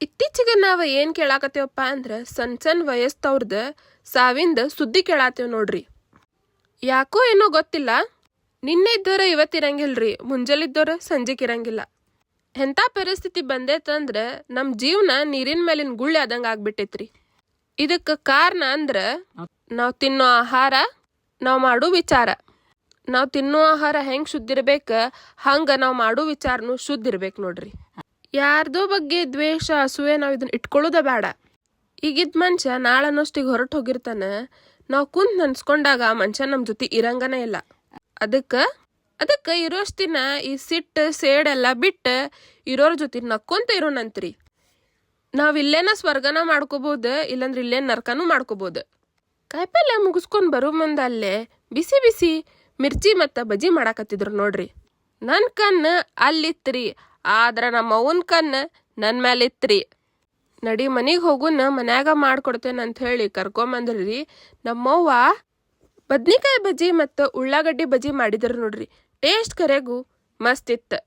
ಇತ್ತೀಚೆಗೆ ನಾವು ಏನು ಕೇಳಾಕತ್ತೇವಪ್ಪ ಅಂದ್ರೆ ಸಣ್ಣ ವಯಸ್ಸವ್ರದ ಸಾವಿಂದ ಸುದ್ದಿ ಕೇಳಾತೇವ್ ನೋಡ್ರಿ. ಯಾಕೋ ಏನೋ ಗೊತ್ತಿಲ್ಲ, ನಿನ್ನೆ ಇದ್ದವ್ರ ಇವತ್ತಿರಂಗಿಲ್ರಿ, ಮುಂಜಾಲಿದ್ದವ್ರ ಸಂಜೆಗೆ ಇರಂಗಿಲ್ಲ. ಎಂಥ ಪರಿಸ್ಥಿತಿ ಬಂದೈತಂದ್ರೆ ನಮ್ಮ ಜೀವನ ನೀರಿನ ಮೇಲಿನ ಗುಳ್ಳೆ ಆದಂಗೆ ಆಗ್ಬಿಟ್ಟೈತ್ರಿ. ಇದಕ್ಕೆ ಕಾರಣ ಅಂದ್ರೆ ನಾವು ತಿನ್ನೋ ಆಹಾರ, ನಾವು ಮಾಡೋ ವಿಚಾರ. ನಾವು ತಿನ್ನೋ ಆಹಾರ ಹೆಂಗೆ ಶುದ್ಧ ಇರ್ಬೇಕು, ಹಂಗೆ ನಾವು ಮಾಡೋ ವಿಚಾರನೂ ಶುದ್ಧ ಇರ್ಬೇಕು ನೋಡ್ರಿ. ಯಾರ್ದೋ ಬಗ್ಗೆ ದ್ವೇಷ ಅಸೂಯೆ ನಾವು ಇದನ್ನ ಇಟ್ಕೊಳ್ಳೋದ ಬೇಡ. ಈಗಿದ್ದ ಮನುಷ್ಯ ನಾಳೆ ಅನ್ನೋಷ್ಟಿಗೆ ಹೊರಟು ಹೋಗಿರ್ತಾನೆ. ನಾವು ಕುಂತ್ ನೆನ್ಸ್ಕೊಂಡಾಗ ಆ ಮನುಷ್ಯ ನಮ್ಮ ಜೊತೆ ಇರಂಗನೇ ಇಲ್ಲ. ಅದಕ್ಕೆ ಇರೋಷ್ಟು ದಿನ ಈ ಸಿಟ್ಟು ಸೇಡೆಲ್ಲ ಬಿಟ್ಟು ಇರೋರ ಜೊತೆ ನಕ್ಕೊಂತ ಇರೋಣಂತ್ರಿ. ನಾವು ಇಲ್ಲೇನ ಸ್ವರ್ಗನ ಮಾಡ್ಕೋಬೋದು, ಇಲ್ಲಾಂದ್ರೆ ಇಲ್ಲೇನು ನರ್ಕನೂ ಮಾಡ್ಕೋಬೋದು. ಕಾಯಿಪಲ್ಯ ಮುಗಿಸ್ಕೊಂಡು ಬರೋ ಮುಂದೆ ಅಲ್ಲೇ ಬಿಸಿ ಬಿಸಿ ಮಿರ್ಚಿ ಮತ್ತು ಬಜ್ಜಿ ಮಾಡಾಕತ್ತಿದ್ರು ನೋಡ್ರಿ. ನನ್ನ ಕಣ್ಣು ಅಲ್ಲಿತ್ರಿ, ಆದ್ರೆ ನಮ್ಮ ಅವ್ವನ ಕಣ್ಣು ನನ್ನ ಮೇಲೆ ಇತ್ರಿ. ನಡಿ ಮನೆಗೆ ಹೋಗುನ, ಮನ್ಯಾಗ ಮಾಡ್ಕೊಡ್ತೇನೆ ಅಂತ ಹೇಳಿ ಕರ್ಕೊಂಬಂದ್ರಿ. ನಮ್ಮವ್ವ ಬದ್ನಿಕಾಯಿ ಬಜ್ಜಿ ಮತ್ತು ಉಳ್ಳಾಗಡ್ಡಿ ಬಜ್ಜಿ ಮಾಡಿದ್ರು ನೋಡ್ರಿ. ಟೇಸ್ಟ್ ಕರೆಗೂ ಮಸ್ತ್ ಇತ್ತು.